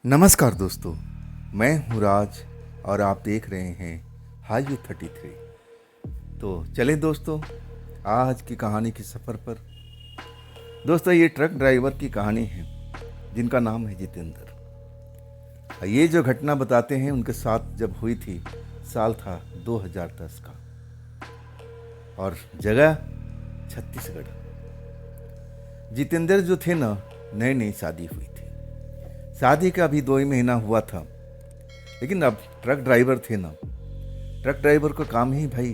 नमस्कार दोस्तों, मैं हूँ राज और आप देख रहे हैं हाईवे 33। तो चलें दोस्तों आज की कहानी के सफ़र पर। दोस्तों ये ट्रक ड्राइवर की कहानी है जिनका नाम है जितेंद्र। ये जो घटना बताते हैं उनके साथ जब हुई थी, साल था 2010 का और जगह छत्तीसगढ़। जितेंद्र जो थे ना, नई नई शादी हुई थी। शादी का अभी 2 ही महीना हुआ था, लेकिन अब ट्रक ड्राइवर थे ना, ट्रक ड्राइवर का काम ही भाई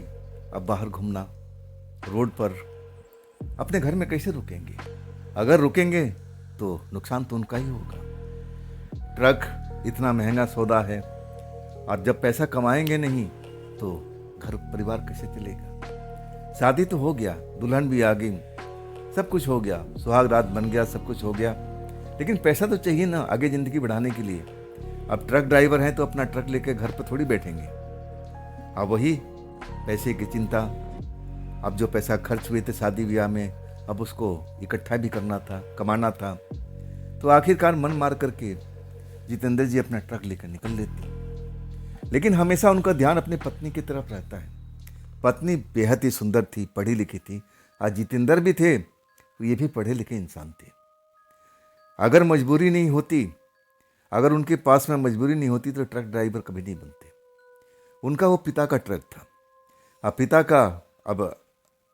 अब बाहर घूमना, रोड पर। अपने घर में कैसे रुकेंगे? अगर रुकेंगे तो नुकसान तो उनका ही होगा। ट्रक इतना महंगा सौदा है और जब पैसा कमाएंगे नहीं तो घर परिवार कैसे चलेगा? शादी तो हो गया, दुल्हन भी आ गई, सब कुछ हो गया, सुहाग रात बन गया, सब कुछ हो गया, लेकिन पैसा तो चाहिए ना आगे ज़िंदगी बढ़ाने के लिए। अब ट्रक ड्राइवर हैं तो अपना ट्रक लेकर घर पर थोड़ी बैठेंगे। अब वही पैसे की चिंता। अब जो पैसा खर्च हुए थे शादी ब्याह में, अब उसको इकट्ठा भी करना था, कमाना था। तो आखिरकार मन मार करके जितेंद्र जी अपना ट्रक लेकर निकल लेते। लेकिन हमेशा उनका ध्यान अपनी पत्नी की तरफ रहता है। पत्नी बेहद ही सुंदर थी, पढ़ी लिखी थी, और जितेंद्र भी थे, तो ये भी पढ़े लिखे इंसान थे। अगर मजबूरी नहीं होती, अगर उनके पास में मजबूरी नहीं होती तो ट्रक ड्राइवर कभी नहीं बनते। उनका वो पिता का ट्रक था। अब पिता का अब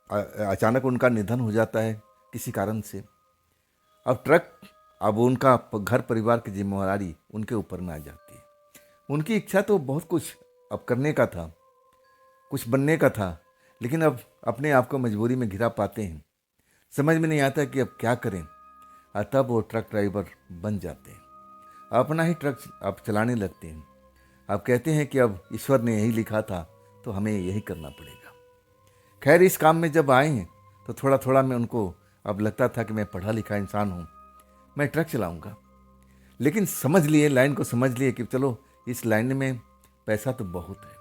अचानक उनका निधन हो जाता है किसी कारण से। अब ट्रक, अब उनका घर परिवार की जिम्मेदारी उनके ऊपर में आ जाती है। उनकी इच्छा तो बहुत कुछ अब करने का था, कुछ बनने का था, लेकिन अब अपने आप को मजबूरी में घिरा पाते हैं। समझ में नहीं आता कि अब क्या करें। तब वो ट्रक ड्राइवर बन जाते हैं, अपना ही ट्रक अब चलाने लगते हैं। अब कहते हैं कि अब ईश्वर ने यही लिखा था तो हमें यही करना पड़ेगा। खैर इस काम में जब आए हैं तो थोड़ा थोड़ा मैं उनको अब लगता था कि मैं पढ़ा लिखा इंसान हूँ, मैं ट्रक चलाऊँगा। लेकिन समझ लिए, लाइन को समझ लिए कि चलो इस लाइन में पैसा तो बहुत है,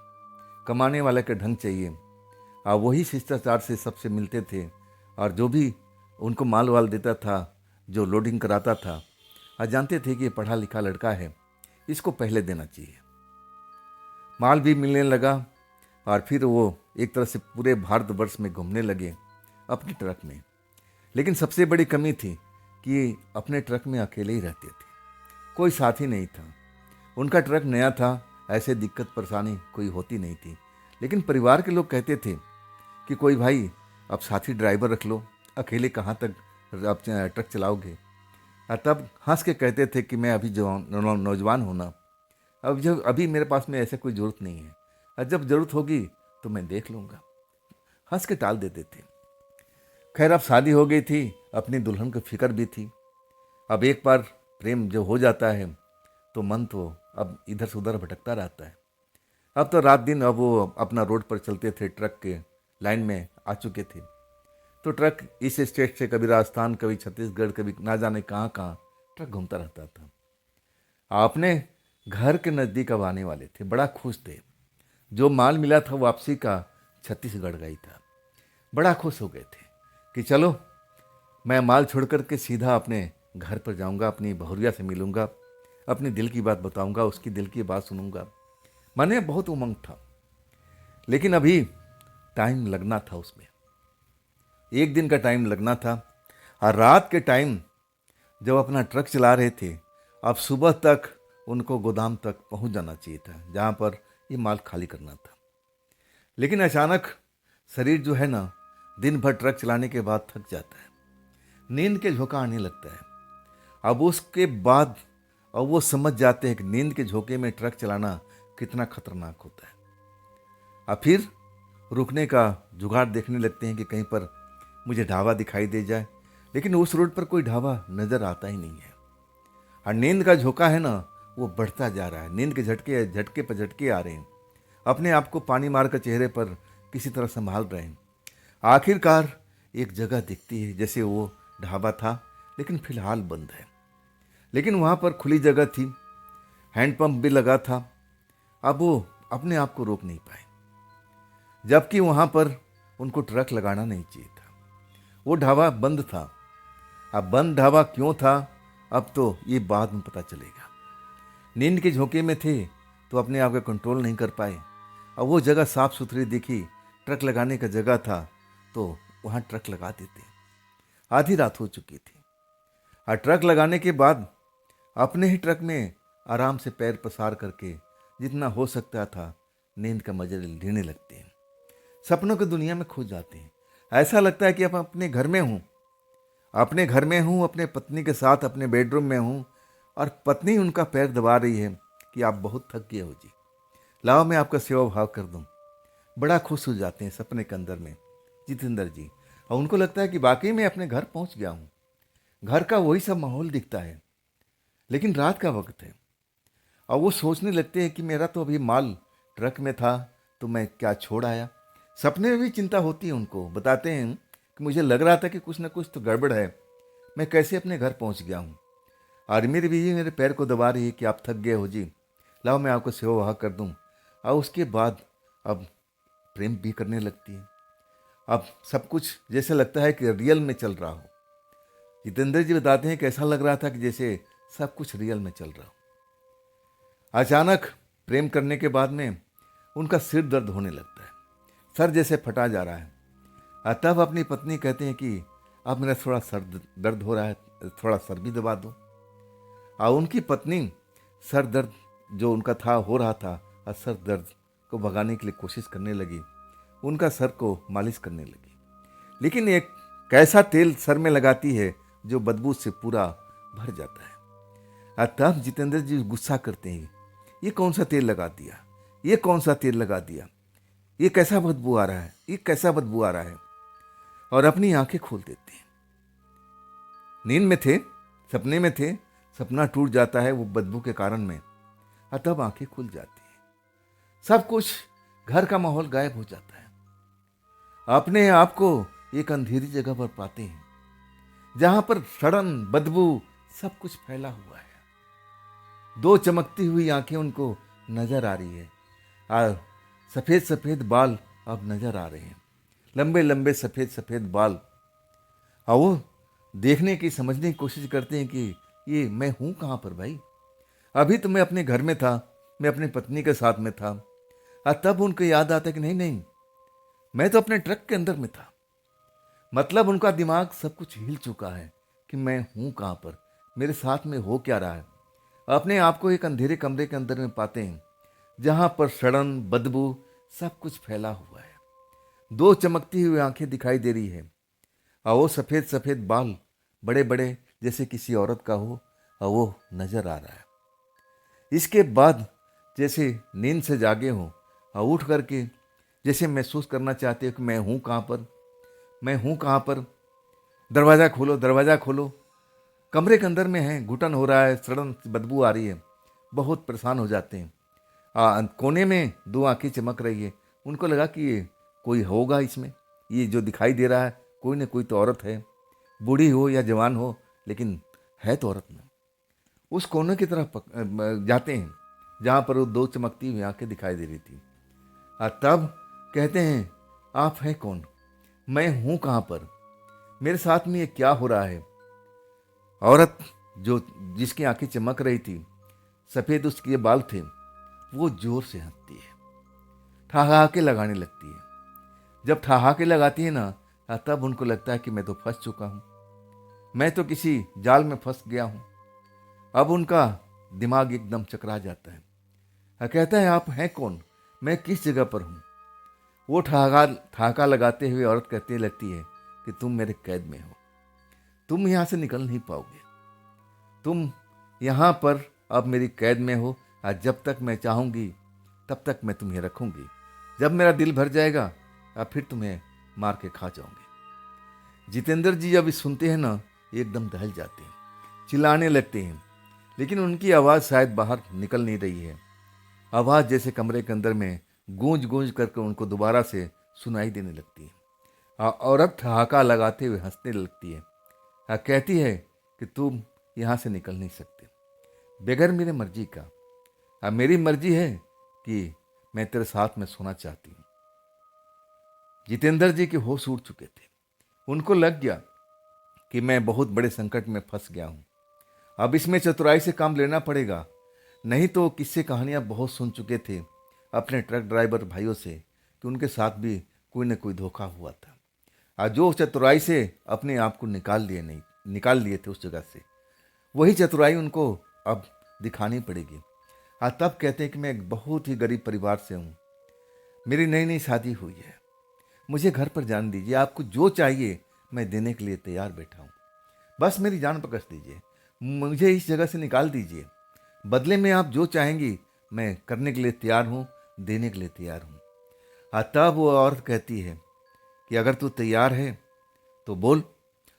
कमाने वाले का ढंग चाहिए। वही शिष्टाचार से सबसे मिलते थे और जो भी उनको माल वाल देता था, जो लोडिंग कराता था, आज जानते थे कि ये पढ़ा लिखा लड़का है, इसको पहले देना चाहिए। माल भी मिलने लगा और फिर वो एक तरह से पूरे भारतवर्ष में घूमने लगे अपने ट्रक में। लेकिन सबसे बड़ी कमी थी कि अपने ट्रक में अकेले ही रहते थे, कोई साथी नहीं था। उनका ट्रक नया था, ऐसे दिक्कत परेशानी कोई होती नहीं थी। लेकिन परिवार के लोग कहते थे कि कोई भाई अब साथी ड्राइवर रख लो, अकेले कहाँ तक आप ट्रक चलाओगे। तब हंस के कहते थे कि मैं अभी नौजवान हूँ ना, अब जब अभी मेरे पास में ऐसे कोई ज़रूरत नहीं है, और जब ज़रूरत होगी तो मैं देख लूँगा। हंस के टाल देते थे। खैर अब शादी हो गई थी, अपनी दुल्हन की फिक्र भी थी। अब एक बार प्रेम जो हो जाता है तो मन तो अब इधर से उधर भटकता रहता है। अब तो रात दिन अब वो अपना रोड पर चलते थे, ट्रक के लाइन में आ चुके थे। तो ट्रक इस स्टेट से कभी राजस्थान, कभी छत्तीसगढ़, कभी ना जाने कहाँ कहाँ ट्रक घूमता रहता था। अपने घर के नज़दीक अब आने वाले थे, बड़ा खुश थे। जो माल मिला था वापसी का छत्तीसगढ़ गई था, बड़ा खुश हो गए थे कि चलो मैं माल छोड़ कर के सीधा अपने घर पर जाऊंगा, अपनी बहुरिया से मिलूंगा, अपने दिल की बात बताऊंगा, उसकी दिल की बात सुनूंगा। मन में बहुत उमंग था, लेकिन अभी टाइम लगना था उसमें। एक दिन का टाइम लगना था और रात के टाइम जब अपना ट्रक चला रहे थे, अब सुबह तक उनको गोदाम तक पहुंच जाना चाहिए था जहां पर ये माल खाली करना था। लेकिन अचानक शरीर जो है ना, दिन भर ट्रक चलाने के बाद थक जाता है, नींद के झोंका आने लगता है। अब उसके बाद अब वो समझ जाते हैं कि नींद के झोंके में ट्रक चलाना कितना खतरनाक होता है। अब फिर रुकने का जुगाड़ देखने लगते हैं कि कहीं पर मुझे ढाबा दिखाई दे जाए, लेकिन उस रोड पर कोई ढाबा नज़र आता ही नहीं है। और नींद का झोंका है ना, वो बढ़ता जा रहा है, नींद के झटके झटके पर झटके आ रहे हैं। अपने आप को पानी मारकर चेहरे पर किसी तरह संभाल रहे हैं। आखिरकार एक जगह दिखती है, जैसे वो ढाबा था लेकिन फिलहाल बंद है। लेकिन वहाँ पर खुली जगह थी, हैंडपंप भी लगा था। अब वो अपने आप को रोक नहीं पाए, जबकि वहाँ पर उनको ट्रक लगाना नहीं चाहिए था। वो ढाबा बंद था। अब बंद ढाबा क्यों था, अब तो ये बाद में पता चलेगा। नींद के झोंके में थे तो अपने आप का कंट्रोल नहीं कर पाए। अब वो जगह साफ सुथरी दिखी, ट्रक लगाने का जगह था, तो वहाँ ट्रक लगा देते। आधी रात हो चुकी थी और ट्रक लगाने के बाद अपने ही ट्रक में आराम से पैर पसार करके जितना हो सकता था नींद का मजा लेने लगते हैं। सपनों की दुनिया में खो जाते हैं। ऐसा लगता है कि अब अपने घर में हूँ, अपने घर में हूँ, अपने पत्नी के साथ अपने बेडरूम में हूँ और पत्नी उनका पैर दबा रही है कि आप बहुत थक गए हो जी, लाओ मैं आपका सेवा भाव कर दूँ। बड़ा खुश हो जाते हैं सपने के अंदर में जितेंद्र जी, और उनको लगता है कि वाकई में अपने घर पहुँच गया हूँ। घर का वही सब माहौल दिखता है, लेकिन रात का वक्त है और वो सोचने लगते हैं कि मेरा तो अभी माल ट्रक में था तो मैं क्या छोड़ आया। सपने में भी चिंता होती है उनको। बताते हैं कि मुझे लग रहा था कि कुछ ना कुछ तो गड़बड़ है, मैं कैसे अपने घर पहुंच गया हूँ। और मेरी बीवी मेरे पैर को दबा रही है कि आप थक गए हो जी, लाओ मैं आपको सेवा वहा कर दूँ। और उसके बाद अब प्रेम भी करने लगती है। अब सब कुछ जैसे लगता है कि रियल में चल रहा हो। जितेंद्र जी बताते हैं कि ऐसा लग रहा था कि जैसे सब कुछ रियल में चल रहा हो। अचानक प्रेम करने के बाद में उनका सिर दर्द होने लगता है, सर जैसे फटा जा रहा है। तब अपनी पत्नी कहते हैं कि अब मेरा थोड़ा सर दर्द हो रहा है, थोड़ा सर भी दबा दो। और उनकी पत्नी सर दर्द जो उनका था हो रहा था और सर दर्द को भगाने के लिए कोशिश करने लगी, उनका सर को मालिश करने लगी। लेकिन एक कैसा तेल सर में लगाती है जो बदबू से पूरा भर जाता है। और तब जितेंद्र जी गुस्सा करते हैं, ये कौन सा तेल लगा दिया, ये कौन सा तेल लगा दिया, ये कैसा बदबू आ रहा है, ये कैसा बदबू आ रहा है। और अपनी आंखें खोल देते हैं। नींद में थे, सपने में थे, सपना टूट जाता है वो बदबू के कारण में, और तब आंखें खुल जाती है। सब कुछ घर का माहौल गायब हो जाता है। अपने आप को एक अंधेरी जगह पर पाते हैं जहां पर सड़न बदबू सब कुछ फैला हुआ है। दो चमकती हुई आंखें उनको नजर आ रही है और सफेद सफेद बाल अब नजर आ रहे हैं, लंबे लंबे सफेद सफेद बाल। और वो देखने की समझने की कोशिश करते हैं कि ये मैं हूं कहां पर भाई। अभी तो मैं अपने घर में था, मैं अपनी पत्नी के साथ में था। और तब उनको याद आता है कि नहीं नहीं, मैं तो अपने ट्रक के अंदर में था। मतलब उनका दिमाग सब कुछ हिल चुका है कि मैं हूं कहां पर, मेरे साथ में हो क्या रहा है। अपने आप को एक अंधेरे कमरे के अंदर में पाते हैं जहां पर सड़न बदबू सब कुछ फैला हुआ है। दो चमकती हुई आंखें दिखाई दे रही है और वो सफेद सफेद बाल बड़े बड़े जैसे किसी औरत का हो और वो नजर आ रहा है। इसके बाद जैसे नींद से जागे हों और उठ करके जैसे महसूस करना चाहते हो कि मैं हूँ कहाँ पर, मैं हूँ कहाँ पर। दरवाज़ा खोलो, दरवाज़ा खोलो। कमरे के अंदर में हैं, घुटन हो रहा है, सड़न बदबू आ रही है, बहुत परेशान हो जाते हैं। कोने में दो आंखें चमक रही है। उनको लगा कि ये कोई होगा इसमें, ये जो दिखाई दे रहा है कोई ना कोई तो औरत है, बूढ़ी हो या जवान हो, लेकिन है तो औरत ना। उस कोने की तरफ जाते हैं जहाँ पर वो दो चमकती हुई आंखें दिखाई दे रही थी। तब कहते हैं, आप हैं कौन, मैं हूँ कहाँ पर, मेरे साथ में ये क्या हो रहा है। औरत जो जिसकी आंखें चमक रही थी, सफ़ेद उसके बाल थे, वो जोर से हंसती है, ठहाके लगाने लगती है। जब ठहाके लगाती है ना, तब उनको लगता है कि मैं तो फंस चुका हूँ, मैं तो किसी जाल में फंस गया हूँ। अब उनका दिमाग एकदम चकरा जाता है। कहता है, आप हैं कौन, मैं किस जगह पर हूँ। वो ठहाका लगाते हुए औरत कहती लगती है कि तुम मेरे कैद में हो, तुम यहाँ से निकल नहीं पाओगे, तुम यहाँ पर अब मेरी कैद में हो। और जब तक मैं चाहूँगी तब तक मैं तुम्हें रखूँगी, जब मेरा दिल भर जाएगा अब फिर तुम्हें मार के खा जाऊँगी। जितेंद्र जी जब सुनते हैं ना, एकदम दहल जाते हैं, चिल्लाने लगते हैं, लेकिन उनकी आवाज़ शायद बाहर निकल नहीं रही है। आवाज़ जैसे कमरे के अंदर में गूंज गूंज करके उनको दोबारा से सुनाई देने लगती है। औरत ठहाका लगाते हुए हंसने लगती है। कहती है कि तुम यहाँ से निकल नहीं सकते बगैर मेरे मर्जी का। मेरी मर्जी है कि मैं तेरे साथ में सोना चाहती हूँ। जितेंद्र जी के होश उड़ चुके थे। उनको लग गया कि मैं बहुत बड़े संकट में फंस गया हूँ, अब इसमें चतुराई से काम लेना पड़ेगा, नहीं तो किस्से कहानियाँ बहुत सुन चुके थे अपने ट्रक ड्राइवर भाइयों से कि उनके साथ भी कोई न कोई धोखा हुआ था। आज जो चतुराई से अपने आप को निकाल लिए थे उस जगह से, वही चतुराई उनको अब दिखानी पड़ेगी। आज तब कहते हैं कि मैं एक बहुत ही गरीब परिवार से हूँ, मेरी नई नई शादी हुई है, मुझे घर पर जान दीजिए, आपको जो चाहिए मैं देने के लिए तैयार बैठा हूँ, बस मेरी जान पकड़ दीजिए, मुझे इस जगह से निकाल दीजिए, बदले में आप जो चाहेंगी मैं करने के लिए तैयार हूँ, देने के लिए तैयार हूँ। तब वो औरत कहती है कि अगर तू तैयार है तो बोल,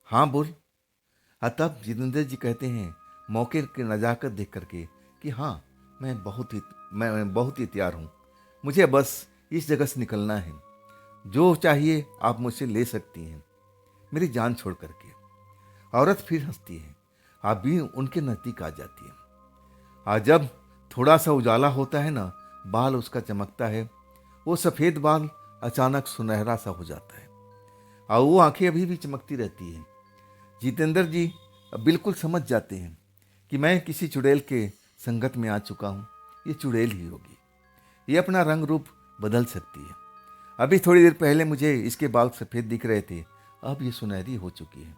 हाँ बोल। तब जितेंद्र जी कहते हैं मौके की नज़ाकत देख करके कि हाँ, मैं बहुत ही तैयार हूँ, मुझे बस इस जगह से निकलना है, जो चाहिए आप मुझसे ले सकती हैं, मेरी जान छोड़ करके। औरत फिर हंसती है, आप भी उनके नज़दीक आ जाती है। आज जब थोड़ा सा उजाला होता है ना, बाल उसका चमकता है, वो सफ़ेद बाल अचानक सुनहरा सा हो जाता है और वो आंखें अभी भी चमकती रहती हैं। जितेंद्र जी बिल्कुल समझ जाते हैं कि मैं किसी चुड़ैल के संगत में आ चुका हूँ, ये चुड़ैल ही होगी, ये अपना रंग रूप बदल सकती है। अभी थोड़ी देर पहले मुझे इसके बाल सफ़ेद दिख रहे थे, अब ये सुनहरी हो चुकी है,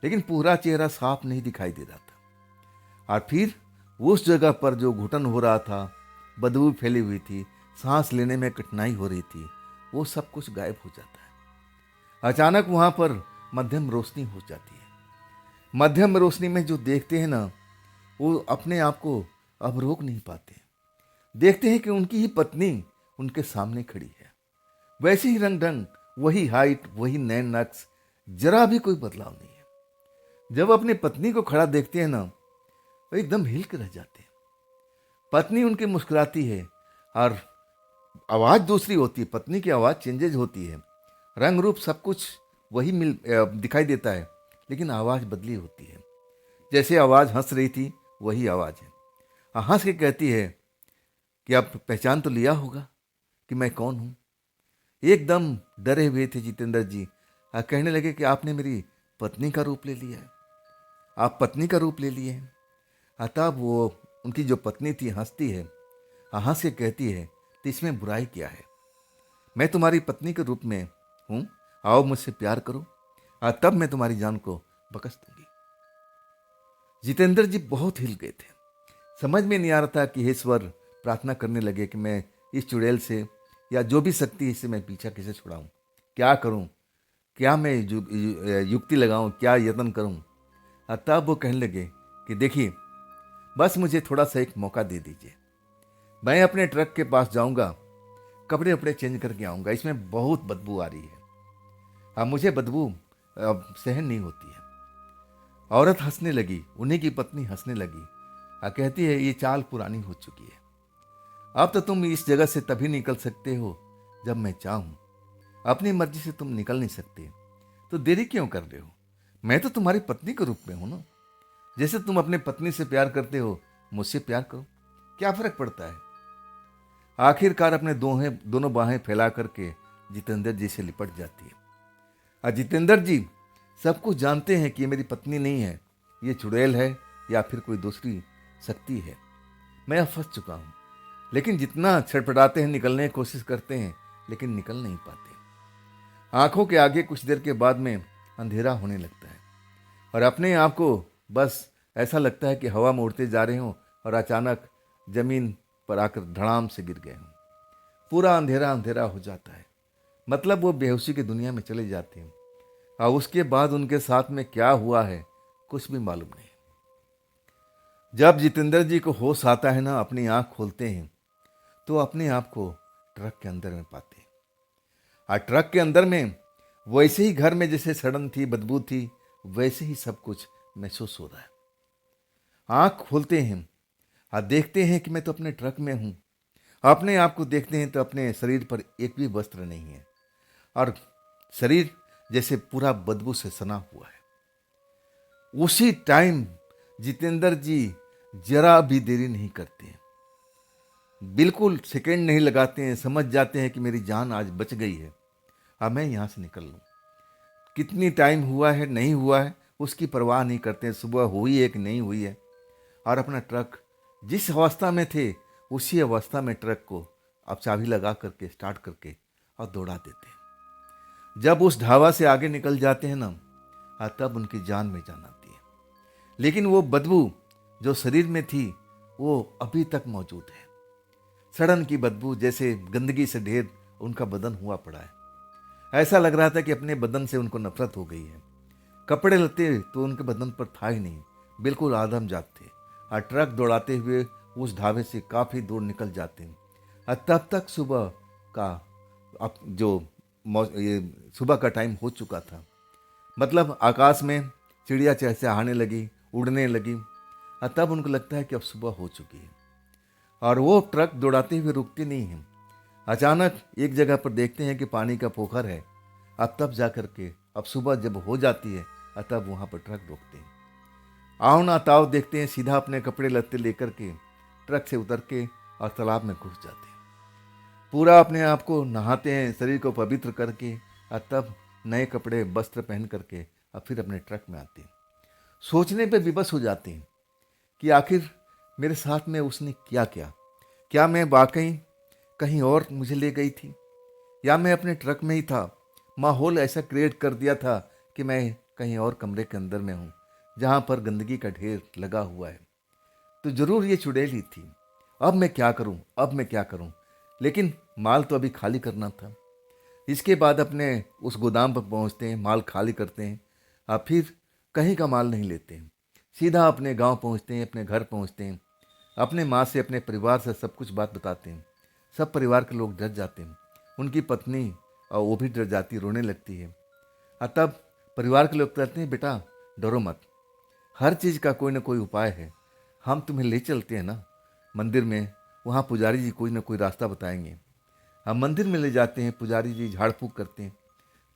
लेकिन पूरा चेहरा साफ नहीं दिखाई दे रहा था। और फिर उस जगह पर जो घुटन हो रहा था, बदबू फैली हुई थी, सांस लेने में कठिनाई हो रही थी, वो सब कुछ गायब हो जाता है। अचानक वहाँ पर मध्यम रोशनी हो जाती है। मध्यम रोशनी में जो देखते हैं ना, वो अपने आप को अब रोक नहीं पाते। देखते हैं कि उनकी ही पत्नी उनके सामने खड़ी है, वैसे ही रंग ढंग, वही हाइट, वही नैन नक्श, जरा भी कोई बदलाव नहीं है। जब अपनी पत्नी को खड़ा देखते हैं ना, वो एकदम हिल के रह जाते हैं। पत्नी उनकी मुस्कुराती है और आवाज़ दूसरी होती है, पत्नी की आवाज़ चेंजेज होती है, रंग रूप सब कुछ वही दिखाई देता है, लेकिन आवाज़ बदली होती है। जैसे आवाज़ हंस रही थी वही आवाज़ है। हंस के कहती है कि आप पहचान तो लिया होगा कि मैं कौन हूँ। एकदम डरे हुए थे जितेंद्र जी, कहने लगे कि आपने मेरी पत्नी का रूप ले लिया है, आप पत्नी का रूप ले लिए हैं। तब वो उनकी जो पत्नी थी हंसती है, हंस के कहती है तो इसमें बुराई क्या है, मैं तुम्हारी पत्नी के रूप में हूँ, आओ मुझसे प्यार करो, तब मैं तुम्हारी जान को बख्श दूंगी। जितेंद्र जी बहुत हिल गए थे, समझ में नहीं आ रहा था कि हे ईश्वर, प्रार्थना करने लगे कि मैं इस चुड़ैल से या जो भी शक्ति इससे मैं पीछा कैसे छुड़ाऊं, क्या करूं, क्या मैं युक्ति लगाऊं, क्या यत्न करूं। तब वो कहने लगे कि देखिए, बस मुझे थोड़ा सा एक मौका दे दीजिए, मैं अपने ट्रक के पास जाऊंगा, कपड़े वपड़े चेंज करके आऊंगा, इसमें बहुत बदबू आ रही है, अब मुझे बदबू सहन नहीं होती है। औरत हंसने लगी, उन्हीं की पत्नी हंसने लगी, कहती है ये चाल पुरानी हो चुकी है, अब तो तुम इस जगह से तभी निकल सकते हो जब मैं चाहूं, अपनी मर्जी से तुम निकल नहीं सकते, तो देरी क्यों कर रहे हो, मैं तो तुम्हारी पत्नी के रूप में हूं ना, जैसे तुम अपने पत्नी से प्यार करते हो मुझसे प्यार करो, क्या फर्क पड़ता है। आखिरकार अपने दोनों बाहें फैला करके जितेंद्र जी से लिपट जाती है। और जितेंद्र जी सब कुछ जानते हैं कि ये मेरी पत्नी नहीं है, ये चुड़ैल है या फिर कोई दूसरी शक्ति है, मैं अब फंस चुका हूँ। लेकिन जितना छटपटाते हैं, निकलने की कोशिश करते हैं, लेकिन निकल नहीं पाते। आंखों के आगे कुछ देर के बाद में अंधेरा होने लगता है और अपने आप को बस ऐसा लगता है कि हवा में उड़ते जा रहे हों और अचानक जमीन पर आकर धड़ाम से गिर गए हों। पूरा अंधेरा अंधेरा हो जाता है, मतलब वो बेहोशी की दुनिया में चले जाते हैं और उसके बाद उनके साथ में क्या हुआ है कुछ भी मालूम नहीं। जब जितेंद्र जी को होश आता है ना, अपनी आंख खोलते हैं तो अपने आप को ट्रक के अंदर में पाते हैं। और ट्रक के अंदर में वैसे ही घर में जैसे सड़न थी, बदबू थी, वैसे ही सब कुछ महसूस हो रहा है। आंख खोलते हैं और देखते हैं कि मैं तो अपने ट्रक में हूँ। अपने आप को देखते हैं तो अपने शरीर पर एक भी वस्त्र नहीं है और शरीर जैसे पूरा बदबू से सना हुआ है। उसी टाइम जितेंद्र जी जरा भी देरी नहीं करते हैं, बिल्कुल सेकंड नहीं लगाते हैं, समझ जाते हैं कि मेरी जान आज बच गई है, अब मैं यहाँ से निकल लूँ। कितनी टाइम हुआ है नहीं हुआ है उसकी परवाह नहीं करते हैं, सुबह हुई है कि नहीं हुई है, और अपना ट्रक जिस अवस्था में थे उसी अवस्था में ट्रक को अब चाबी लगा करके स्टार्ट करके और दौड़ा देते हैं। जब उस ढाबा से आगे निकल जाते हैं ना, तब उनकी जान में जान आती है। लेकिन वो बदबू जो शरीर में थी वो अभी तक मौजूद है। सड़न की बदबू, जैसे गंदगी से ढेर उनका बदन हुआ पड़ा है। ऐसा लग रहा था कि अपने बदन से उनको नफरत हो गई है। कपड़े लत्ते तो उनके बदन पर था ही नहीं, बिल्कुल आदमजात थे। और ट्रक दौड़ाते हुए उस ढाबे से काफ़ी दूर निकल जाते हैं। और तब तक सुबह का अब जो ये सुबह का टाइम हो चुका था। मतलब आकाश में चिड़िया चहचहाने लगी, उड़ने लगी। और तब उनको लगता है कि अब सुबह हो चुकी है। और वो ट्रक दौड़ाते हुए रुकती नहीं है। अचानक एक जगह पर देखते हैं कि पानी का पोखर है। अब तब जा कर के अब सुबह जब हो जाती है तब वहाँ पर ट्रक रोकते हैं। आओ ना ताव देखते हैं, सीधा अपने कपड़े लत्ते लेकर के ट्रक से उतर के और तालाब में घुस जाते हैं। पूरा अपने आप को नहाते हैं, शरीर को पवित्र करके, और तब नए कपड़े वस्त्र पहन करके और फिर अपने ट्रक में आते हैं। सोचने पे विवश हो जाते हैं कि आखिर मेरे साथ में उसने किया क्या। क्या मैं वाकई कहीं और मुझे ले गई थी, या मैं अपने ट्रक में ही था। माहौल ऐसा क्रिएट कर दिया था कि मैं कहीं और कमरे के अंदर में हूँ, जहाँ पर गंदगी का ढेर लगा हुआ है। तो जरूर ये चुड़ैल ही थी। अब मैं क्या करूँ, अब मैं क्या करूँ। लेकिन माल तो अभी खाली करना था। इसके बाद अपने उस गोदाम पर पहुँचते हैं, माल खाली करते हैं, और फिर कहीं का माल नहीं लेते हैं। सीधा अपने गांव पहुँचते हैं, अपने घर पहुँचते हैं। अपने माँ से, अपने परिवार से सब कुछ बात बताते हैं। सब परिवार के लोग डर जाते हैं। उनकी पत्नी और वो भी डर जाती, रोने लगती है। और तब परिवार के लोग कहते हैं, बेटा डरो मत, हर चीज़ का कोई ना कोई उपाय है। हम तुम्हें ले चलते हैं ना मंदिर में, वहाँ पुजारी जी कोई ना कोई रास्ता बताएंगे। हम मंदिर में ले जाते हैं, पुजारी जी झाड़ फूक करते हैं।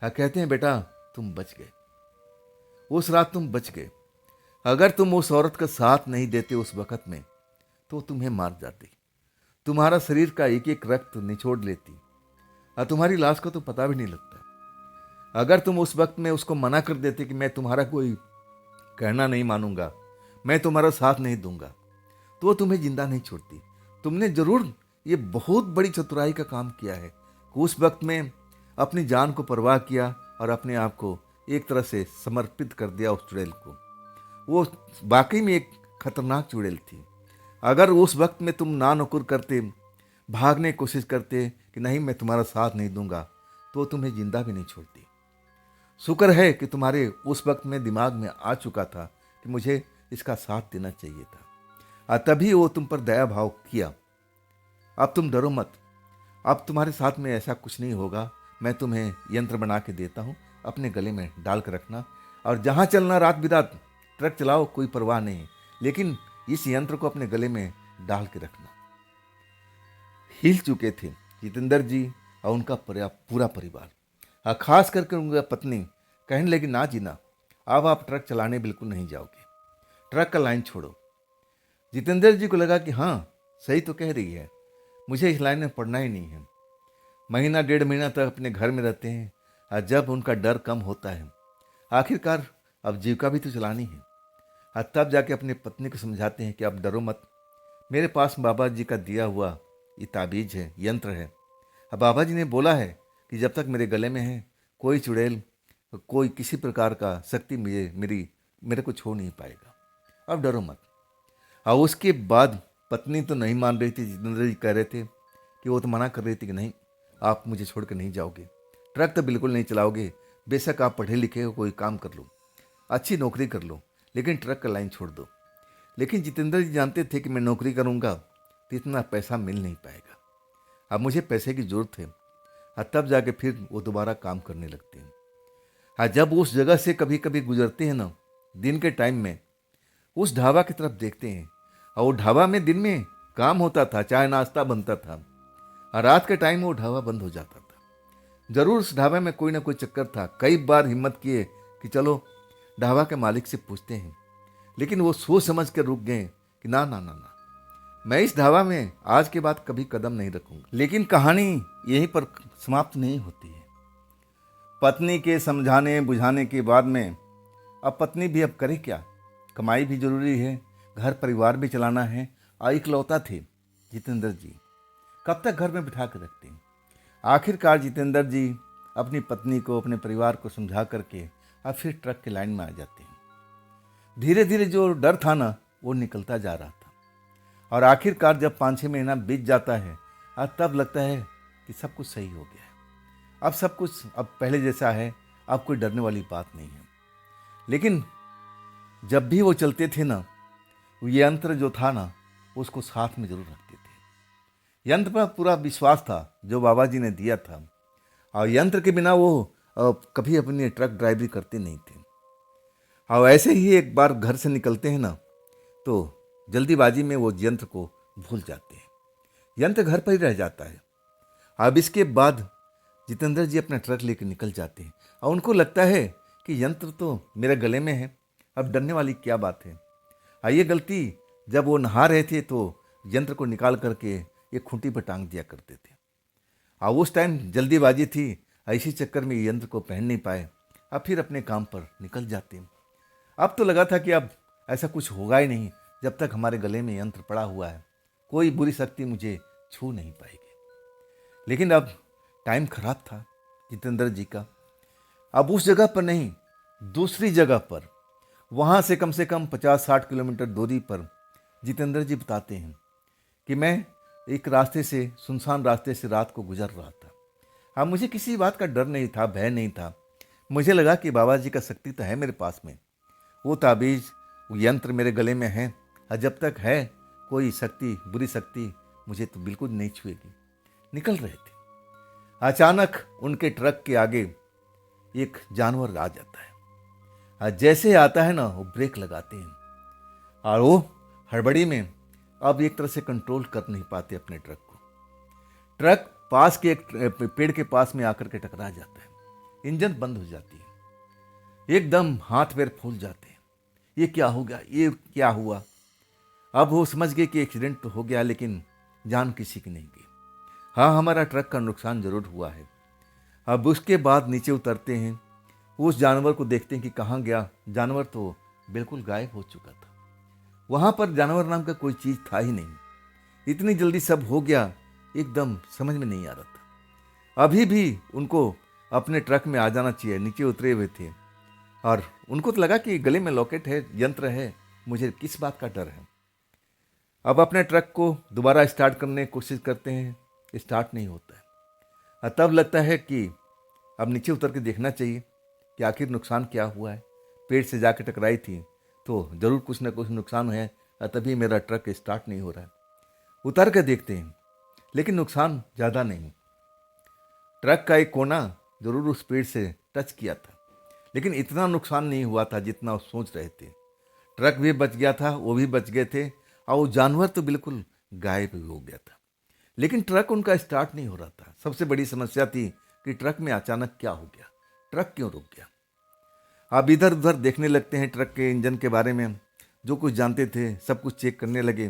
हाँ, कहते हैं बेटा तुम बच गए, उस रात तुम बच गए। अगर तुम उस औरत का साथ नहीं देते उस वक़्त में, तो तुम्हें मार जाती। तुम्हारा शरीर का एक एक रक्त निचोड़ लेती, और तुम्हारी लाश को तो पता भी नहीं लगता। अगर तुम उस वक्त में उसको मना कर देते कि मैं तुम्हारा कोई कहना नहीं मानूंगा, मैं तुम्हारा साथ नहीं दूंगा, तो वो तुम्हें जिंदा नहीं छोड़ती। तुमने जरूर ये बहुत बड़ी चतुराई का काम किया है कि उस वक्त में अपनी जान को परवाह किया और अपने आप को एक तरह से समर्पित कर दिया उस चुड़ैल को। वो वाकई में एक खतरनाक चुड़ैल थी। अगर उस वक्त में तुम ना नुकुर करते, भागने की कोशिश करते कि नहीं मैं तुम्हारा साथ नहीं दूंगा, तो तुम्हें जिंदा भी नहीं छोड़ती। शुक्र है कि तुम्हारे उस वक्त में दिमाग में आ चुका था कि मुझे इसका साथ देना चाहिए था, और तभी वो तुम पर दया भाव किया। अब तुम डरो मत, अब तुम्हारे साथ में ऐसा कुछ नहीं होगा। मैं तुम्हें यंत्र बना के देता हूँ, अपने गले में डाल कर रखना, और जहाँ चलना रात बिरात ट्रक चलाओ, कोई परवाह नहीं, लेकिन इस यंत्र को अपने गले में डाल के रखना। हिल चुके थे जितेंद्र जी और उनका पूरा परिवार, और खास करके उनकी पत्नी कहने लगी, ना जी ना, अब आप ट्रक चलाने बिल्कुल नहीं जाओगे, ट्रक का लाइन छोड़ो। जितेंद्र जी को लगा कि हाँ सही तो कह रही है, मुझे इस लाइन में पढ़ना ही नहीं है। महीना डेढ़ महीना तक अपने घर में रहते हैं, और जब उनका डर कम होता है, आखिरकार अब जीविका भी तो चलानी है, और तब जाके अपनी पत्नी को समझाते हैं कि अब डरो मत, मेरे पास बाबा जी का दिया हुआ ये ताबीज है, यंत्र है। अब बाबा जी ने बोला है कि जब तक मेरे गले में है, कोई चुड़ैल, कोई किसी प्रकार का शक्ति मेरे को छू नहीं पाएगा, अब डरो मत। और उसके बाद पत्नी तो नहीं मान रही थी। जितेंद्र जी कह रहे थे कि वो तो मना कर रही थी कि नहीं, आप मुझे छोड़ कर नहीं जाओगे, ट्रक तो बिल्कुल नहीं चलाओगे, बेशक आप पढ़े लिखे हो, कोई काम कर लो, अच्छी नौकरी कर लो, लेकिन ट्रक का लाइन छोड़ दो। लेकिन जितेंद्र जी जानते थे कि मैं नौकरी करूँगा तो इतना पैसा मिल नहीं पाएगा, अब मुझे पैसे की ज़रूरत है, और तब जाके फिर वो दोबारा काम करने लगते हैं। हाँ, जब उस जगह से कभी कभी गुजरते हैं ना, दिन के टाइम में उस ढाबा की तरफ देखते हैं, और वो ढाबा में दिन में काम होता था, चाय नाश्ता बनता था, और रात के टाइम वो ढाबा बंद हो जाता था। जरूर उस ढाबे में कोई ना कोई चक्कर था। कई बार हिम्मत किए कि चलो ढाबा के मालिक से पूछते हैं, लेकिन वो सोच समझ कर रुक गए कि ना ना ना ना, मैं इस ढाबा में आज के बाद कभी कदम नहीं रखूंगा। लेकिन कहानी यहीं पर समाप्त नहीं होती है। पत्नी के समझाने बुझाने के बाद में अब पत्नी भी अब करे क्या, कमाई भी जरूरी है, घर परिवार भी चलाना है, इकलौता थे जितेंद्र जी। कब तक घर में बिठा कर रखते हैं। आखिरकार जितेंद्र जी अपनी पत्नी को, अपने परिवार को समझा करके अब फिर ट्रक के लाइन में आ जाते हैं। धीरे धीरे जो डर था ना, वो निकलता जा रहा था। और आखिरकार जब 5-6 महीना बीत जाता है, अब तब लगता है कि सब कुछ सही हो गया है। अब सब कुछ अब पहले जैसा है, अब कोई डरने वाली बात नहीं है। लेकिन जब भी वो चलते थे ना, ये यंत्र जो था ना, उसको साथ में जरूर रखते थे। यंत्र पर पूरा विश्वास था जो बाबा जी ने दिया था, और यंत्र के बिना वो कभी अपनी ट्रक ड्राइवरी करते नहीं थे। और ऐसे ही एक बार घर से निकलते हैं ना, तो जल्दीबाजी में वो यंत्र को भूल जाते हैं। यंत्र घर पर ही रह जाता है। अब इसके बाद जितेंद्र जी अपना ट्रक लेकर निकल जाते हैं, और उनको लगता है कि यंत्र तो मेरे गले में है, अब डरने वाली क्या बात है। ये गलती जब वो नहा रहे थे तो यंत्र को निकाल करके एक खूंटी पर टांग दिया करते थे। उस टाइम जल्दीबाजी थी, इसी चक्कर में यंत्र को पहन नहीं पाए। अब फिर अपने काम पर निकल जाते हैं। अब तो लगा था कि अब ऐसा कुछ होगा ही नहीं, जब तक हमारे गले में यंत्र पड़ा हुआ है कोई बुरी शक्ति मुझे छू नहीं पाएगी। लेकिन अब टाइम खराब था जितेंद्र जी का। अब उस जगह पर नहीं, दूसरी जगह पर, वहाँ से कम 50-60 किलोमीटर दूरी पर जितेंद्र जी बताते हैं कि मैं एक रास्ते से, सुनसान रास्ते से रात को गुजर रहा था। अब मुझे किसी बात का डर नहीं था, भय नहीं था। मुझे लगा कि बाबा जी का शक्ति तो है मेरे पास में, वो ताबीज़, वो यंत्र मेरे गले में है, और जब तक है कोई शक्ति, बुरी शक्ति मुझे तो बिल्कुल नहीं छुएगी। निकल रहे थे, अचानक उनके ट्रक के आगे एक जानवर आ जाता है। और जैसे आता है ना, वो ब्रेक लगाते हैं, और वो हड़बड़ी में अब एक तरह से कंट्रोल कर नहीं पाते अपने ट्रक को। ट्रक पास के एक पेड़ के पास में आकर के टकरा जाता है, इंजन बंद हो जाती है, एकदम हाथ पैर फूल जाते हैं। ये क्या हो गया, ये क्या हुआ। अब वो समझ गए कि एक्सीडेंट तो हो गया, लेकिन जान किसी की नहीं गई। हाँ, हमारा ट्रक का नुकसान जरूर हुआ है। अब उसके बाद नीचे उतरते हैं, उस जानवर को देखते हैं कि कहाँ गया। जानवर तो बिल्कुल गायब हो चुका था। वहाँ पर जानवर नाम का कोई चीज़ था ही नहीं। इतनी जल्दी सब हो गया, एकदम समझ में नहीं आ रहा था। अभी भी उनको अपने ट्रक में आ जाना चाहिए, नीचे उतरे हुए थे, और उनको तो लगा कि गले में लॉकेट है, यंत्र है, मुझे किस बात का डर है। अब अपने ट्रक को दोबारा स्टार्ट करने की कोशिश करते हैं, स्टार्ट नहीं होता है। और तब लगता है कि अब नीचे उतर के देखना चाहिए कि आखिर नुकसान क्या हुआ है। पेड़ से जाके टकराई थी तो ज़रूर कुछ ना कुछ नुकसान है, और तभी मेरा ट्रक स्टार्ट नहीं हो रहा है। उतर के देखते हैं, लेकिन नुकसान ज़्यादा नहीं। ट्रक का एक कोना ज़रूर उस पेड़ से टच किया था, लेकिन इतना नुकसान नहीं हुआ था जितना वो सोच रहे थे। ट्रक भी बच गया था, वो भी बच गए थे, और वो जानवर तो बिल्कुल गायब ही हो गया था। लेकिन ट्रक उनका स्टार्ट नहीं हो रहा था। सबसे बड़ी समस्या थी कि ट्रक में अचानक क्या हो गया, ट्रक क्यों रुक गया। अब इधर उधर देखने लगते हैं ट्रक के इंजन के बारे में, जो कुछ जानते थे सब कुछ चेक करने लगे,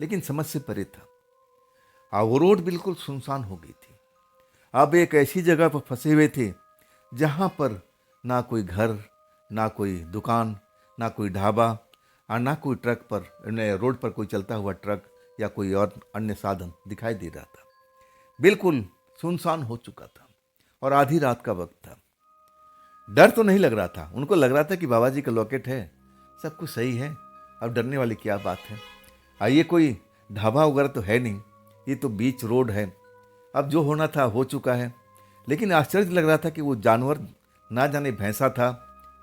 लेकिन समझ से परे था। वो रोड बिल्कुल सुनसान हो गई थी। अब एक ऐसी जगह पर फंसे हुए थे जहाँ पर ना कोई घर, ना कोई दुकान, ना कोई ढाबा, और ना कोई ट्रक पर, रोड पर कोई चलता हुआ ट्रक या कोई और अन्य साधन दिखाई दे रहा था। बिल्कुल सुनसान हो चुका था, और आधी रात का वक्त था। डर तो नहीं लग रहा था, उनको लग रहा था कि बाबा जी का लॉकेट है, सब कुछ सही है, अब डरने वाली क्या बात है। ये कोई ढाबा वगैरह तो है नहीं, ये तो बीच रोड है। अब जो होना था हो चुका है। लेकिन आश्चर्य लग रहा था कि वो जानवर ना जाने भैंसा था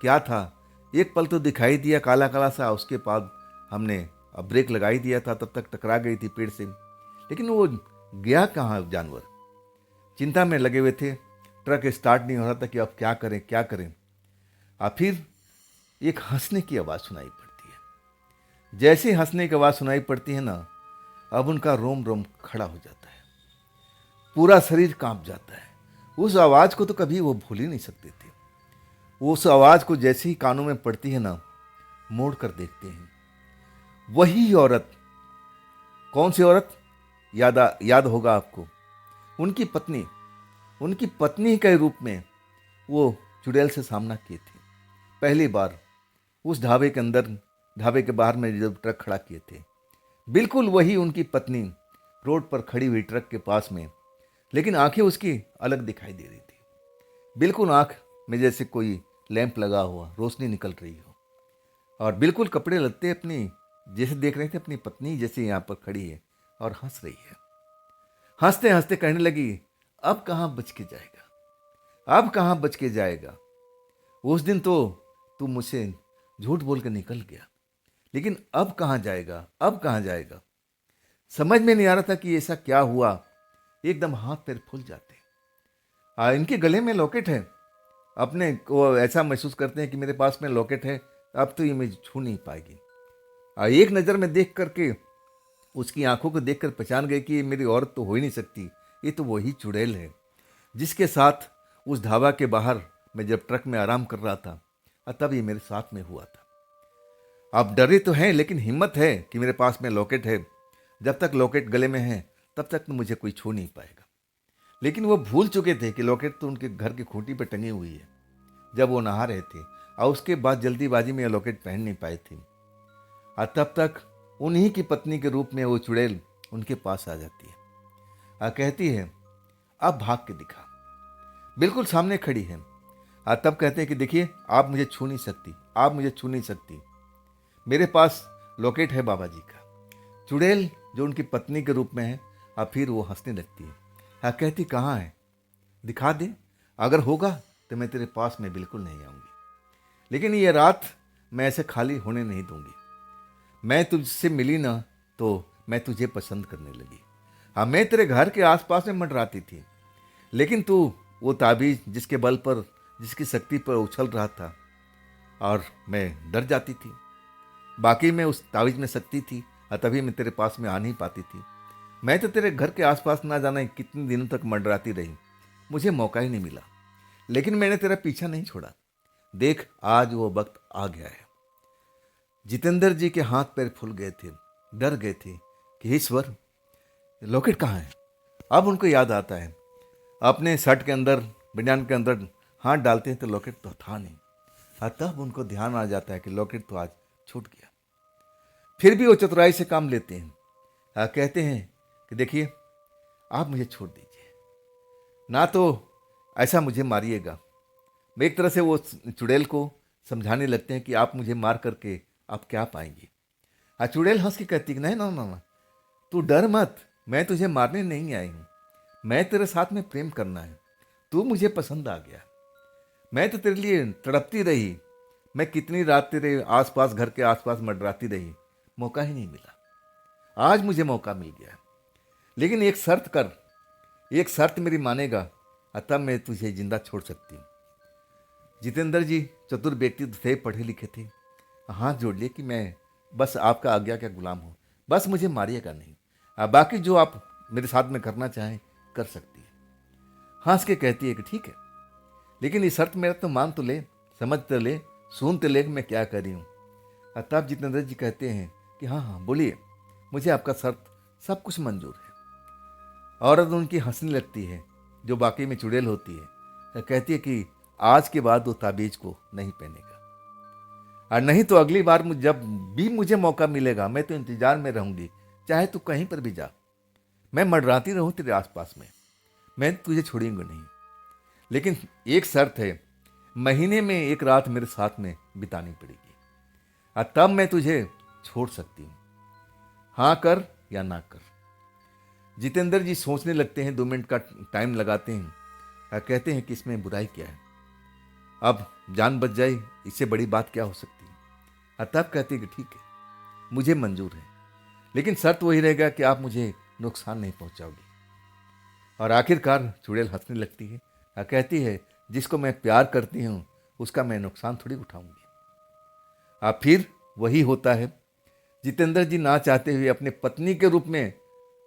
क्या था, एक पल तो दिखाई दिया काला काला सा, उसके बाद हमने ब्रेक लगा ही दिया था, तब तक टकरा गई थी पेड़ से। लेकिन वो गया कहाँ जानवर। चिंता में लगे हुए थे, ट्रक स्टार्ट नहीं हो रहा था कि अब क्या करें क्या करें। फिर एक हंसने की आवाज़ सुनाई पड़ती है। जैसे हंसने की आवाज़ सुनाई पड़ती है ना, अब उनका रोम रोम खड़ा हो जाता है, पूरा शरीर कांप जाता है। उस आवाज़ को तो कभी वो भूल ही नहीं सकते थे। उस आवाज़ को जैसे ही कानों में पड़ती है ना, मोड़ कर देखते हैं, वही औरत। कौन सी औरत? याद होगा आपको, उनकी पत्नी के रूप में वो चुड़ैल से सामना किए थे पहली बार उस ढाबे के अंदर, ढाबे के बाहर में जब ट्रक खड़ा किए थे। बिल्कुल वही उनकी पत्नी रोड पर खड़ी हुई ट्रक के पास में, लेकिन आंखें उसकी अलग दिखाई दे रही थी। बिल्कुल आंख में जैसे कोई लैंप लगा हुआ, रोशनी निकल रही हो। और बिल्कुल कपड़े लत्ते अपनी जैसे देख रहे थे अपनी पत्नी जैसे यहाँ पर खड़ी है और हंस रही है। हंसते हंसते कहने लगी, अब कहाँ बच के जाएगा, अब कहाँ बच के जाएगा। उस दिन तो तू मुझसे झूठ बोल कर निकल गया, लेकिन अब कहाँ जाएगा, अब कहाँ जाएगा। समझ में नहीं आ रहा था कि ऐसा क्या हुआ, एकदम हाथ पैर फूल जाते। इनके गले में लॉकेट है, अपने को ऐसा महसूस करते हैं कि मेरे पास में लॉकेट है, अब तो ये मुझे छू नहीं पाएगी। एक नज़र में देख करके उसकी आंखों को देखकर पहचान गए कि ये मेरी औरत तो हो ही नहीं सकती, ये तो वही चुड़ैल है जिसके साथ उस ढाबा के बाहर मैं जब ट्रक में आराम कर रहा था, तब ये मेरे साथ में हुआ था। आप डरे तो हैं, लेकिन हिम्मत है कि मेरे पास में लॉकेट है। जब तक लॉकेट गले में है तब तक तो मुझे कोई छू नहीं पाएगा। लेकिन वो भूल चुके थे कि लॉकेट तो उनके घर की खूंटी पर टंगी हुई है जब वो नहा रहे थे, और उसके बाद जल्दीबाजी में ये लॉकेट पहन नहीं पाए थे। और तब तक उन्हीं की पत्नी के रूप में वो चुड़ैल उनके पास आ जाती है और कहती है, अब भाग के दिखा। बिल्कुल सामने खड़ी है और तब कहते हैं कि देखिए, आप मुझे छू नहीं सकती, आप मुझे छू नहीं सकती, मेरे पास लॉकेट है बाबा जी का। चुड़ैल जो उनकी पत्नी के रूप में है, और फिर वो हंसने लगती है और कहती, कहाँ है, दिखा दे, अगर होगा तो मैं तेरे पास में बिल्कुल नहीं आऊँगी, लेकिन ये रात मैं ऐसे खाली होने नहीं दूंगी। मैं तुझसे मिली ना तो मैं तुझे पसंद करने लगी। हाँ, मैं तेरे घर के आसपास में मंडराती थी, लेकिन तू वो ताबीज जिसके बल पर, जिसकी शक्ति पर उछल रहा था, और मैं डर जाती थी। बाकी में उस ताबीज में शक्ति थी और तभी मैं तेरे पास में आ नहीं पाती थी। मैं तो तेरे घर के आसपास ना जाना कितने दिनों तक मंडराती रही, मुझे मौका ही नहीं मिला, लेकिन मैंने तेरा पीछा नहीं छोड़ा। देख, आज वो वक्त आ गया है। जितेंद्र जी के हाथ पैर फूल गए थे, डर गए थे कि ईश्वर, लॉकेट कहाँ है। अब उनको याद आता है, अपने शर्ट के अंदर, बनियान के अंदर हाथ डालते हैं तो लॉकेट तो था नहीं। तब उनको ध्यान आ जाता है कि लॉकेट तो आज छूट गया। फिर भी वो चतुराई से काम लेते हैं। कहते हैं कि देखिए, आप मुझे छोड़ दीजिए, ना तो ऐसा मुझे मारिएगा। मैं एक तरह से वो चुड़ैल को समझाने लगते हैं कि आप मुझे मार करके आप क्या पाएंगे। चुड़ैल हंस के कहती, नहीं ना ना ना, तू डर मत, मैं तुझे मारने नहीं आई हूँ, मैं तेरे साथ में प्रेम करना है, तू मुझे पसंद आ गया। मैं तो तेरे लिए तड़पती रही, मैं कितनी रात तेरे आसपास, घर के आसपास मंडराती रही, मौका ही नहीं मिला। आज मुझे मौका मिल गया, लेकिन एक शर्त कर, एक शर्त मेरी मानेगा, तब मैं तुझे जिंदा छोड़ सकती हूँ। जितेंद्र जी चतुर व्यक्ति थे, पढ़े लिखे थे, हाथ जोड़ लिए कि मैं बस आपका आज्ञा का गुलाम हूँ, बस मुझे मारिएगा नहीं, बाकी जो आप मेरे साथ में करना चाहें कर सकती है। हंस के कहती है कि ठीक है, लेकिन ये शर्त मेरा तो मान तो ले, समझ तो ले, सुन तो ले कि मैं क्या कर रही हूँ। तब जितेंद्र जी कहते हैं कि हाँ हाँ बोलिए, मुझे आपका शर्त सब कुछ मंजूर है। औरत उनकी हंसने लगती है, जो बाकी में चुड़ैल होती है, कहती है कि आज के बाद वो ताबीज को नहीं पहनेगा, और नहीं तो अगली बार जब भी मुझे मौका मिलेगा मैं तो इंतजार में रहूंगी, चाहे तू कहीं पर भी जा, मैं मंडराती रहूं तेरे आसपास में, मैं तुझे छोड़ूंगा नहीं। लेकिन एक शर्त है, महीने में एक रात मेरे साथ में बितानी पड़ेगी, और तब मैं तुझे छोड़ सकती हूँ, हाँ कर या ना कर। जितेंद्र जी सोचने लगते हैं, 2 मिनट का टाइम लगाते हैं, और कहते हैं कि इसमें बुराई क्या है, अब जान बच जाए, इससे बड़ी बात क्या हो सकती है। और तब कहते हैं कि ठीक है, मुझे मंजूर है, लेकिन शर्त वही रहेगा कि आप मुझे नुकसान नहीं पहुंचाओगी। और आखिरकार चुड़ैल हंसने लगती है और कहती है, जिसको मैं प्यार करती हूँ उसका मैं नुकसान थोड़ी उठाऊंगी। फिर वही होता है, जितेंद्र जी ना चाहते हुए अपने पत्नी के रूप में,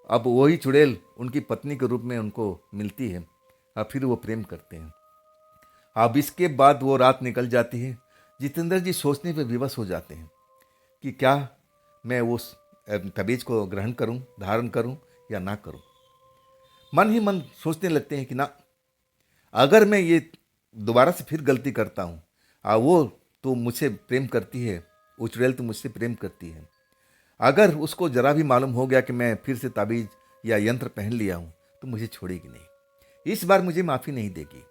अब वही चुड़ैल उनकी पत्नी के रूप में उनको मिलती है, और फिर वो प्रेम करते हैं। अब इसके बाद वो रात निकल जाती है। जितेंद्र जी सोचने पे विवश हो जाते हैं कि क्या मैं उस तबीज को ग्रहण करूं, धारण करूं या ना करूं। मन ही मन सोचने लगते हैं कि ना, अगर मैं ये दोबारा से फिर गलती करता हूँ, वो तो मुझसे प्रेम करती है, वो चुड़ैल तो मुझसे प्रेम करती है, अगर उसको जरा भी मालूम हो गया कि मैं फिर से ताबीज या यंत्र पहन लिया हूँ तो मुझे छोड़ेगी नहीं। इस बार मुझे माफ़ी नहीं देगी,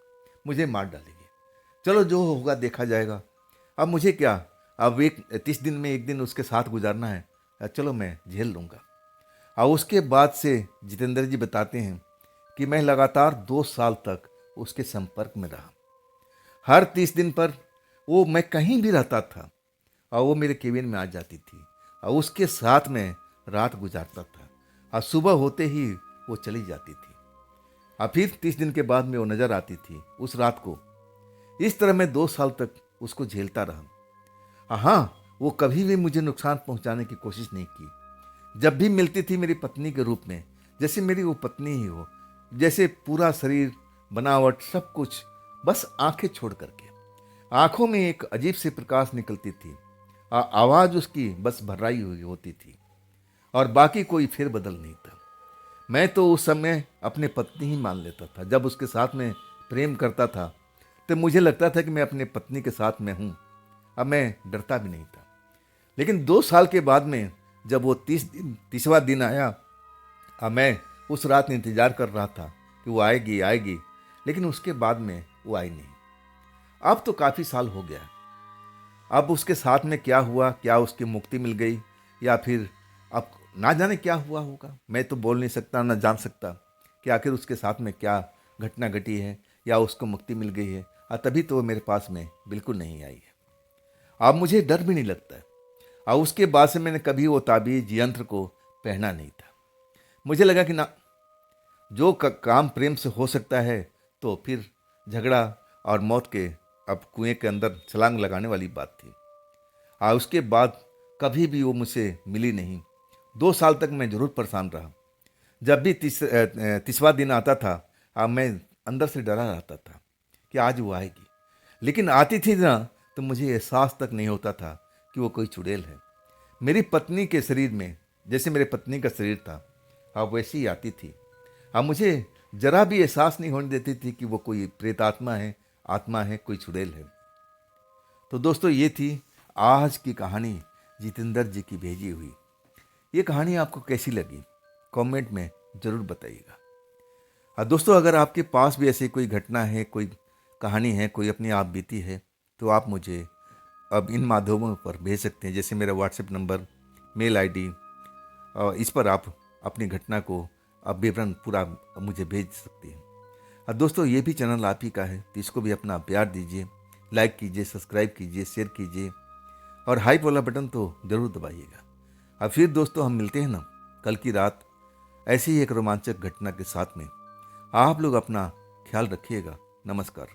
मुझे मार डालेगी। चलो जो होगा देखा जाएगा। अब मुझे क्या, अब 30 दिन में एक दिन उसके साथ गुजारना है, चलो मैं झेल लूँगा। और उसके बाद से जितेंद्र जी बताते हैं कि मैं लगातार 2 साल तक उसके संपर्क में रहा। हर 30 दिन पर वो, मैं कहीं भी रहता था और वो मेरे केबिन में आ जाती थी और उसके साथ में रात गुजारता था और सुबह होते ही वो चली जाती थी और फिर 30 दिन के बाद में वो नजर आती थी उस रात को। इस तरह मैं 2 साल तक उसको झेलता रहा। हाँ, वो कभी भी मुझे नुकसान पहुंचाने की कोशिश नहीं की। जब भी मिलती थी मेरी पत्नी के रूप में, जैसे मेरी वो पत्नी ही हो, जैसे पूरा शरीर, बनावट, सब कुछ, बस आंखें छोड़ करके। आंखों में एक अजीब सी प्रकाश निकलती थी और आवाज उसकी बस भर्राई हुई होती थी और बाकी कोई फेर बदल नहीं था। मैं तो उस समय अपने पत्नी ही मान लेता था। जब उसके साथ में प्रेम करता था तो मुझे लगता था कि मैं अपने पत्नी के साथ में हूँ। अब मैं डरता भी नहीं था। लेकिन 2 साल के बाद में जब वो 30वां दिन आया, अब मैं उस रात इंतजार कर रहा था कि वो आएगी आएगी, लेकिन उसके बाद में वो आई नहीं। अब तो काफ़ी साल हो गया। अब उसके साथ में क्या हुआ, क्या उसकी मुक्ति मिल गई या फिर अब ना जाने क्या हुआ होगा। मैं तो बोल नहीं सकता, ना जान सकता कि आखिर उसके साथ में क्या घटना घटी है या उसको मुक्ति मिल गई है। और तभी तो वो मेरे पास में बिल्कुल नहीं आई है। अब मुझे डर भी नहीं लगता है। और उसके बाद से मैंने कभी वो ताबीज यंत्र को पहना नहीं था। मुझे लगा कि ना, जो काम प्रेम से हो सकता है तो फिर झगड़ा और मौत के, अब कुएं के अंदर छलांग लगाने वाली बात थी। और उसके बाद कभी भी वो मुझसे मिली नहीं। 2 साल तक मैं जरूर परेशान रहा। जब भी 30वां दिन आता था, अब मैं अंदर से डरा रहता था कि आज वो आएगी। लेकिन आती थी ना, तो मुझे एहसास तक नहीं होता था कि वो कोई चुड़ैल है। मेरी पत्नी के शरीर में, जैसे मेरे पत्नी का शरीर था, अब वैसी ही आती थी। अब मुझे जरा भी एहसास नहीं होने देती थी कि वो कोई प्रेतात्मा है, आत्मा है, कोई चुड़ैल है। तो दोस्तों, ये थी आज की कहानी जितेंद्र जी की भेजी हुई। ये कहानी आपको कैसी लगी कमेंट में ज़रूर बताइएगा। और दोस्तों, अगर आपके पास भी ऐसी कोई घटना है, कोई कहानी है, कोई अपनी आप बीती है, तो आप मुझे अब इन माध्यमों पर भेज सकते हैं। जैसे मेरा व्हाट्सएप नंबर, मेल आईडी, इस पर आप अपनी घटना को अब विवरण पूरा मुझे भेज सकते हैं। और दोस्तों, ये भी चैनल आप ही का है, तो इसको भी अपना प्यार दीजिए, लाइक कीजिए, सब्सक्राइब कीजिए, शेयर कीजिए और हाइप वाला बटन तो ज़रूर दबाइएगा। अब फिर दोस्तों, हम मिलते हैं ना कल की रात ऐसी ही एक रोमांचक घटना के साथ में। आप लोग अपना ख्याल रखिएगा। नमस्कार।